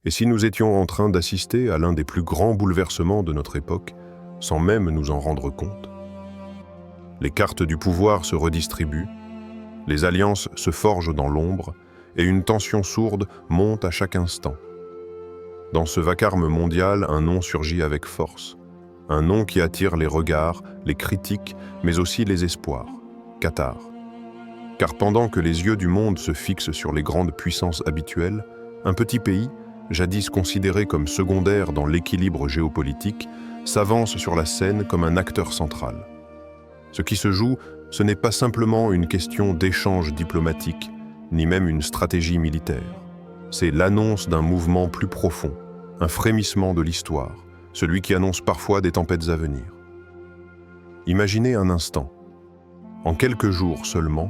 Et si nous étions en train d'assister à l'un des plus grands bouleversements de notre époque, sans même nous en rendre compte? Les cartes du pouvoir se redistribuent, les alliances se forgent dans l'ombre, et une tension sourde monte à chaque instant. Dans ce vacarme mondial, un nom surgit avec force. Un nom qui attire les regards, les critiques, mais aussi les espoirs. Qatar. Car pendant que les yeux du monde se fixent sur les grandes puissances habituelles, un petit pays, jadis considéré comme secondaire dans l'équilibre géopolitique, s'avance sur la scène comme un acteur central. Ce qui se joue, ce n'est pas simplement une question d'échange diplomatique, ni même une stratégie militaire. C'est l'annonce d'un mouvement plus profond, un frémissement de l'histoire, celui qui annonce parfois des tempêtes à venir. Imaginez un instant. En quelques jours seulement,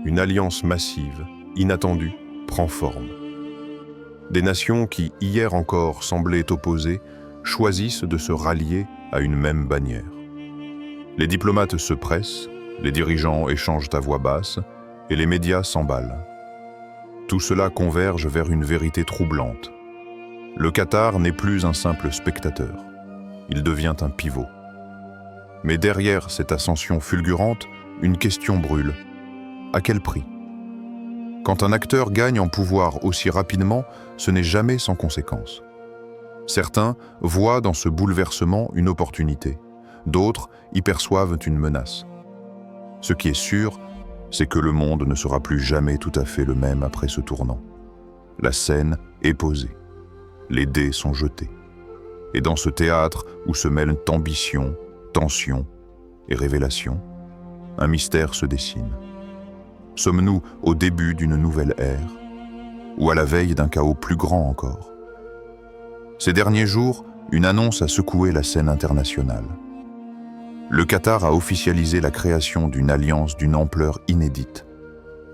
une alliance massive, inattendue, prend forme. Des nations qui, hier encore, semblaient opposées, choisissent de se rallier à une même bannière. Les diplomates se pressent, les dirigeants échangent à voix basse, et les médias s'emballent. Tout cela converge vers une vérité troublante. Le Qatar n'est plus un simple spectateur. Il devient un pivot. Mais derrière cette ascension fulgurante, une question brûle. À quel prix? Quand un acteur gagne en pouvoir aussi rapidement, ce n'est jamais sans conséquence. Certains voient dans ce bouleversement une opportunité. D'autres y perçoivent une menace. Ce qui est sûr, c'est que le monde ne sera plus jamais tout à fait le même après ce tournant. La scène est posée. Les dés sont jetés. Et dans ce théâtre où se mêlent ambition, tension et révélation, un mystère se dessine. Sommes-nous au début d'une nouvelle ère ou à la veille d'un chaos plus grand encore? Ces derniers jours, une annonce a secoué la scène internationale. Le Qatar a officialisé la création d'une alliance d'une ampleur inédite.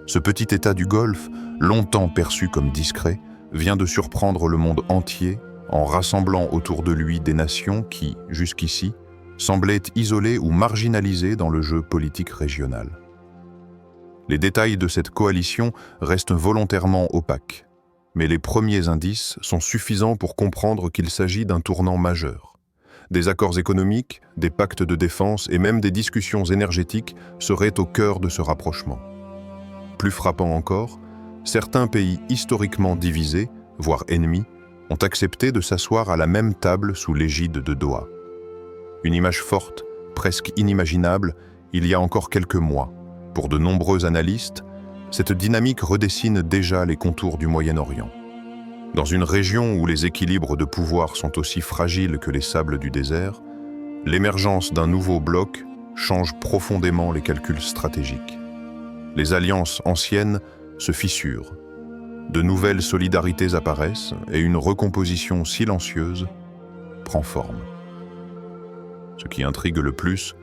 Ce petit État du Golfe, longtemps perçu comme discret, vient de surprendre le monde entier en rassemblant autour de lui des nations qui, jusqu'ici, semblaient isolées ou marginalisées dans le jeu politique régional. Les détails de cette coalition restent volontairement opaques, mais les premiers indices sont suffisants pour comprendre qu'il s'agit d'un tournant majeur. Des accords économiques, des pactes de défense et même des discussions énergétiques seraient au cœur de ce rapprochement. Plus frappant encore, certains pays historiquement divisés, voire ennemis, ont accepté de s'asseoir à la même table sous l'égide de Doha. Une image forte, presque inimaginable, il y a encore quelques mois. Pour de nombreux analystes, cette dynamique redessine déjà les contours du Moyen-Orient. Dans une région où les équilibres de pouvoir sont aussi fragiles que les sables du désert, l'émergence d'un nouveau bloc change profondément les calculs stratégiques. Les alliances anciennes se fissurent, de nouvelles solidarités apparaissent et une recomposition silencieuse prend forme. Ce qui intrigue le plus,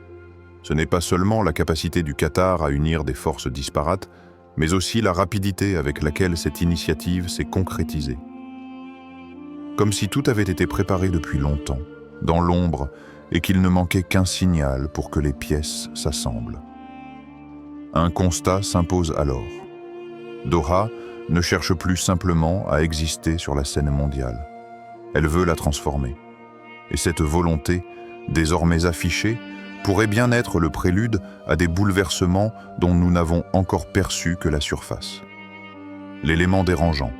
ce n'est pas seulement la capacité du Qatar à unir des forces disparates, mais aussi la rapidité avec laquelle cette initiative s'est concrétisée. Comme si tout avait été préparé depuis longtemps, dans l'ombre, et qu'il ne manquait qu'un signal pour que les pièces s'assemblent. Un constat s'impose alors. Doha ne cherche plus simplement à exister sur la scène mondiale. Elle veut la transformer. Et cette volonté, désormais affichée, pourrait bien être le prélude à des bouleversements dont nous n'avons encore perçu que la surface. L'élément dérangeant.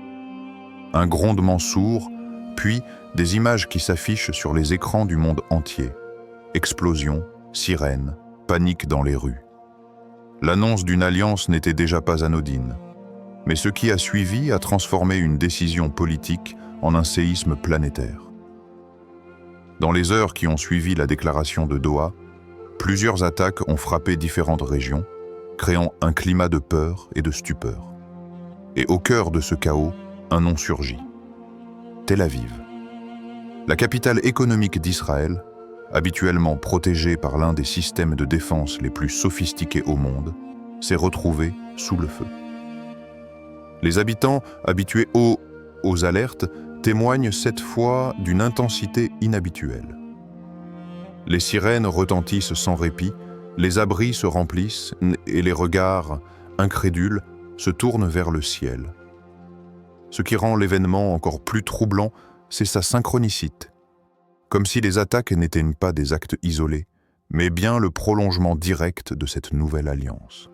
Un grondement sourd, puis des images qui s'affichent sur les écrans du monde entier. Explosions, sirènes, panique dans les rues. L'annonce d'une alliance n'était déjà pas anodine. Mais ce qui a suivi a transformé une décision politique en un séisme planétaire. Dans les heures qui ont suivi la déclaration de Doha, plusieurs attaques ont frappé différentes régions, créant un climat de peur et de stupeur. Et au cœur de ce chaos, un nom surgit. Tel Aviv. La capitale économique d'Israël, habituellement protégée par l'un des systèmes de défense les plus sophistiqués au monde, s'est retrouvée sous le feu. Les habitants, habitués aux alertes, témoignent cette fois d'une intensité inhabituelle. Les sirènes retentissent sans répit, les abris se remplissent et les regards, incrédules, se tournent vers le ciel. Ce qui rend l'événement encore plus troublant, c'est sa synchronicité. Comme si les attaques n'étaient pas des actes isolés, mais bien le prolongement direct de cette nouvelle alliance.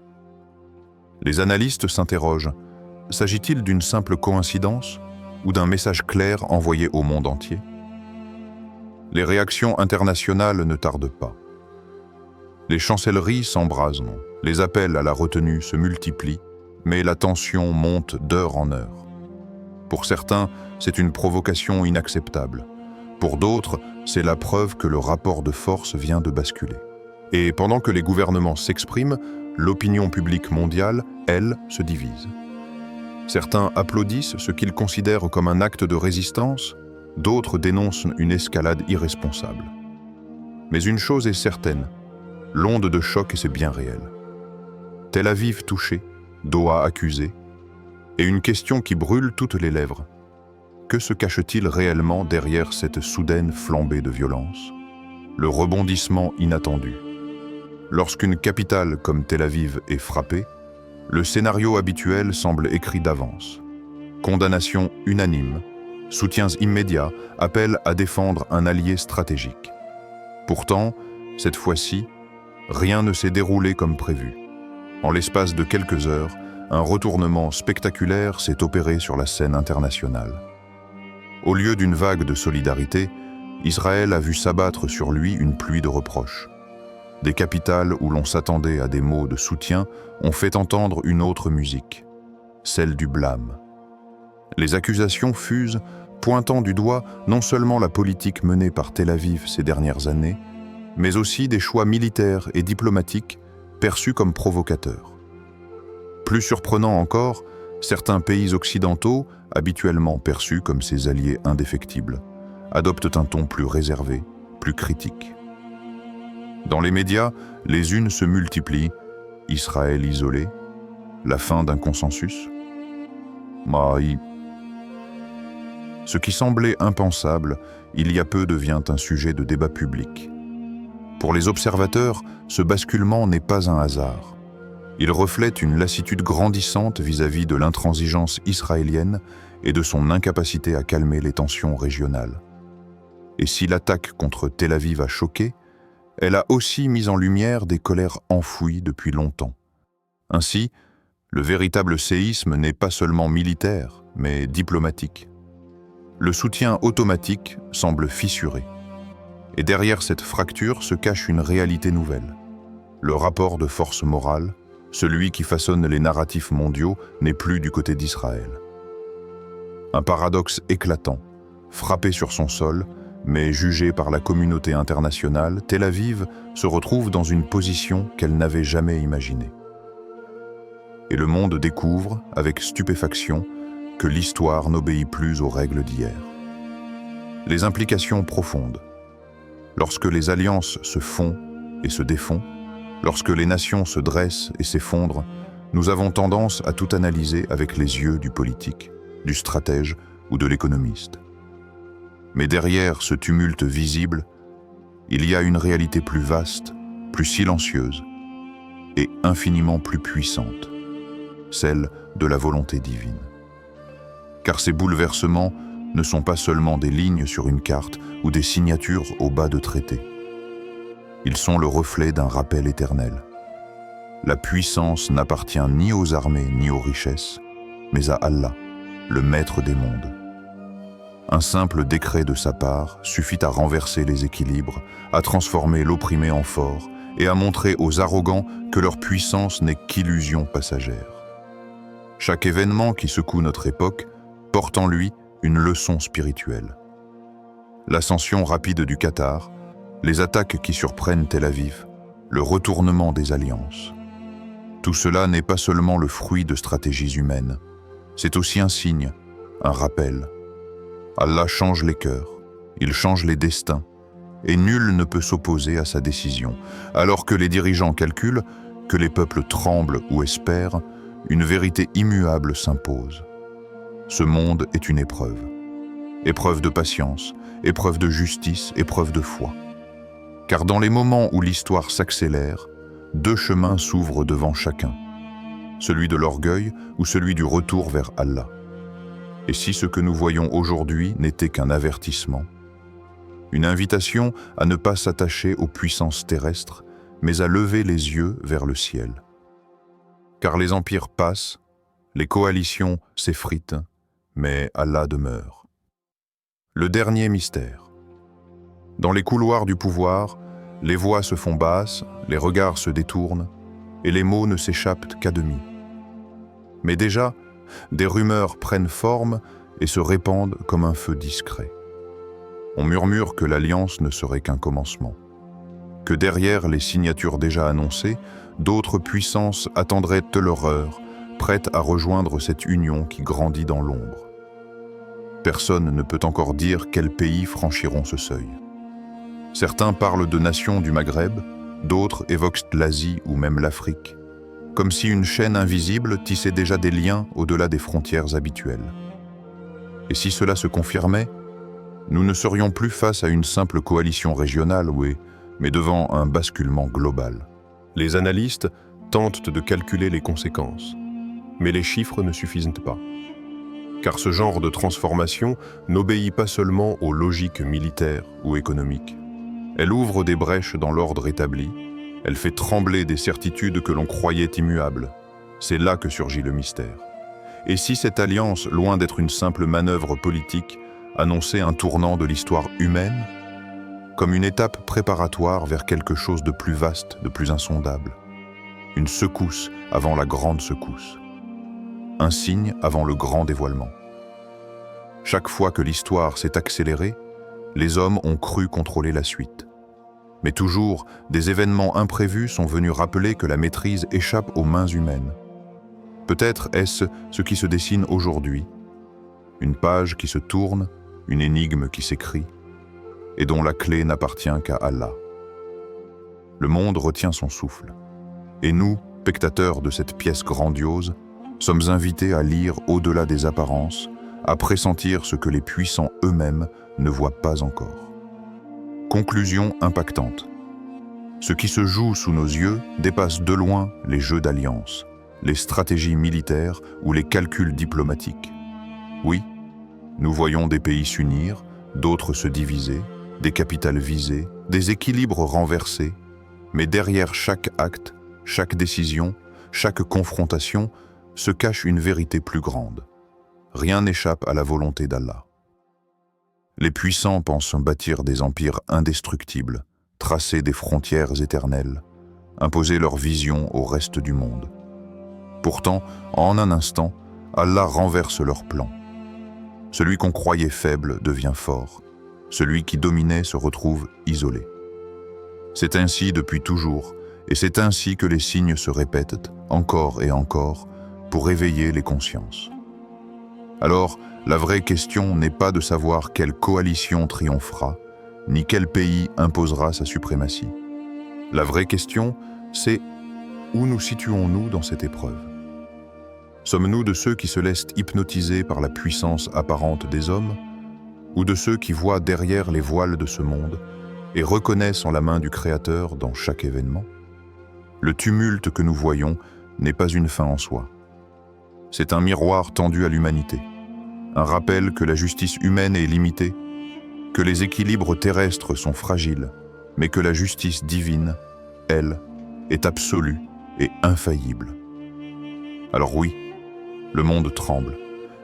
Les analystes s'interrogent, s'agit-il d'une simple coïncidence ou d'un message clair envoyé au monde entier? Les réactions internationales ne tardent pas. Les chancelleries s'embrasent, les appels à la retenue se multiplient, mais la tension monte d'heure en heure. Pour certains, c'est une provocation inacceptable. Pour d'autres, c'est la preuve que le rapport de force vient de basculer. Et pendant que les gouvernements s'expriment, l'opinion publique mondiale, elle, se divise. Certains applaudissent ce qu'ils considèrent comme un acte de résistance, d'autres dénoncent une escalade irresponsable. Mais une chose est certaine, l'onde de choc est bien réel. Tel Aviv touché, Doha accusé, et une question qui brûle toutes les lèvres. Que se cache-t-il réellement derrière cette soudaine flambée de violence? Le rebondissement inattendu. Lorsqu'une capitale comme Tel Aviv est frappée, le scénario habituel semble écrit d'avance. Condamnation unanime, soutiens immédiats, appel à défendre un allié stratégique. Pourtant, cette fois-ci, rien ne s'est déroulé comme prévu. En l'espace de quelques heures, un retournement spectaculaire s'est opéré sur la scène internationale. Au lieu d'une vague de solidarité, Israël a vu s'abattre sur lui une pluie de reproches. Des capitales où l'on s'attendait à des mots de soutien ont fait entendre une autre musique, celle du blâme. Les accusations fusent, pointant du doigt non seulement la politique menée par Tel Aviv ces dernières années, mais aussi des choix militaires et diplomatiques perçus comme provocateurs. Plus surprenant encore, certains pays occidentaux, habituellement perçus comme ses alliés indéfectibles, adoptent un ton plus réservé, plus critique. Dans les médias, les unes se multiplient, Israël isolé, la fin d'un consensus. Ce qui semblait impensable, il y a peu devient un sujet de débat public. Pour les observateurs, ce basculement n'est pas un hasard. Il reflète une lassitude grandissante vis-à-vis de l'intransigeance israélienne et de son incapacité à calmer les tensions régionales. Et si l'attaque contre Tel Aviv a choqué, elle a aussi mis en lumière des colères enfouies depuis longtemps. Ainsi, le véritable séisme n'est pas seulement militaire, mais diplomatique. Le soutien automatique semble fissuré. Et derrière cette fracture se cache une réalité nouvelle. Le rapport de force morale, celui qui façonne les narratifs mondiaux, n'est plus du côté d'Israël. Un paradoxe éclatant, frappé sur son sol, mais jugé par la communauté internationale, Tel Aviv se retrouve dans une position qu'elle n'avait jamais imaginée. Et le monde découvre, avec stupéfaction, que l'histoire n'obéit plus aux règles d'hier. Les implications profondes. Lorsque les alliances se font et se défont, lorsque les nations se dressent et s'effondrent, nous avons tendance à tout analyser avec les yeux du politique, du stratège ou de l'économiste. Mais derrière ce tumulte visible, il y a une réalité plus vaste, plus silencieuse et infiniment plus puissante, celle de la volonté divine. Car ces bouleversements ne sont pas seulement des lignes sur une carte ou des signatures au bas de traités. Ils sont le reflet d'un rappel éternel. La puissance n'appartient ni aux armées ni aux richesses, mais à Allah, le maître des mondes. Un simple décret de sa part suffit à renverser les équilibres, à transformer l'opprimé en fort et à montrer aux arrogants que leur puissance n'est qu'illusion passagère. Chaque événement qui secoue notre époque porte en lui une leçon spirituelle. L'ascension rapide du Qatar, les attaques qui surprennent Tel Aviv, le retournement des alliances. Tout cela n'est pas seulement le fruit de stratégies humaines, c'est aussi un signe, un rappel. Allah change les cœurs, il change les destins, et nul ne peut s'opposer à sa décision, alors que les dirigeants calculent, que les peuples tremblent ou espèrent, une vérité immuable s'impose. Ce monde est une épreuve. Épreuve de patience, épreuve de justice, épreuve de foi. Car dans les moments où l'histoire s'accélère, deux chemins s'ouvrent devant chacun, celui de l'orgueil ou celui du retour vers Allah. Et si ce que nous voyons aujourd'hui n'était qu'un avertissement, une invitation à ne pas s'attacher aux puissances terrestres, mais à lever les yeux vers le ciel. Car les empires passent, les coalitions s'effritent, mais Allah demeure. Le dernier mystère. Dans les couloirs du pouvoir, les voix se font basses, les regards se détournent, et les mots ne s'échappent qu'à demi. Mais déjà, des rumeurs prennent forme et se répandent comme un feu discret. On murmure que l'alliance ne serait qu'un commencement, que derrière les signatures déjà annoncées, d'autres puissances attendraient leur heure, prêtes à rejoindre cette union qui grandit dans l'ombre. Personne ne peut encore dire quels pays franchiront ce seuil. Certains parlent de nations du Maghreb, d'autres évoquent l'Asie ou même l'Afrique, comme si une chaîne invisible tissait déjà des liens au-delà des frontières habituelles. Et si cela se confirmait, nous ne serions plus face à une simple coalition régionale, oui, mais devant un basculement global. Les analystes tentent de calculer les conséquences, mais les chiffres ne suffisent pas. Car ce genre de transformation n'obéit pas seulement aux logiques militaires ou économiques. Elle ouvre des brèches dans l'ordre établi, elle fait trembler des certitudes que l'on croyait immuables. C'est là que surgit le mystère. Et si cette alliance, loin d'être une simple manœuvre politique, annonçait un tournant de l'histoire humaine, comme une étape préparatoire vers quelque chose de plus vaste, de plus insondable, une secousse avant la grande secousse, un signe avant le grand dévoilement. Chaque fois que l'histoire s'est accélérée, les hommes ont cru contrôler la suite. Mais toujours, des événements imprévus sont venus rappeler que la maîtrise échappe aux mains humaines. Peut-être est-ce ce qui se dessine aujourd'hui, une page qui se tourne, une énigme qui s'écrit, et dont la clé n'appartient qu'à Allah. Le monde retient son souffle, et nous, spectateurs de cette pièce grandiose, sommes invités à lire au-delà des apparences, à pressentir ce que les puissants eux-mêmes ne voient pas encore. Conclusion impactante. Ce qui se joue sous nos yeux dépasse de loin les jeux d'alliance, les stratégies militaires ou les calculs diplomatiques. Oui, nous voyons des pays s'unir, d'autres se diviser, des capitales visées, des équilibres renversés, mais derrière chaque acte, chaque décision, chaque confrontation, se cache une vérité plus grande. Rien n'échappe à la volonté d'Allah. Les puissants pensent bâtir des empires indestructibles, tracer des frontières éternelles, imposer leur vision au reste du monde. Pourtant, en un instant, Allah renverse leurs plans. Celui qu'on croyait faible devient fort. Celui qui dominait se retrouve isolé. C'est ainsi depuis toujours, et c'est ainsi que les signes se répètent, encore et encore, pour éveiller les consciences. Alors, la vraie question n'est pas de savoir quelle coalition triomphera, ni quel pays imposera sa suprématie. La vraie question, c'est où nous situons-nous dans cette épreuve? Sommes-nous de ceux qui se laissent hypnotiser par la puissance apparente des hommes, ou de ceux qui voient derrière les voiles de ce monde et reconnaissent en la main du Créateur dans chaque événement? Le tumulte que nous voyons n'est pas une fin en soi. C'est un miroir tendu à l'humanité, un rappel que la justice humaine est limitée, que les équilibres terrestres sont fragiles, mais que la justice divine, elle, est absolue et infaillible. Alors oui, le monde tremble,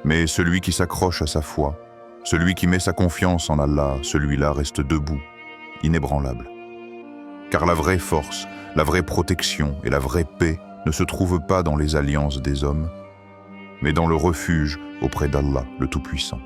mais celui qui s'accroche à sa foi, celui qui met sa confiance en Allah, celui-là reste debout, inébranlable. Car la vraie force, la vraie protection et la vraie paix ne se trouvent pas dans les alliances des hommes, mais dans le refuge auprès d'Allah, le Tout-Puissant.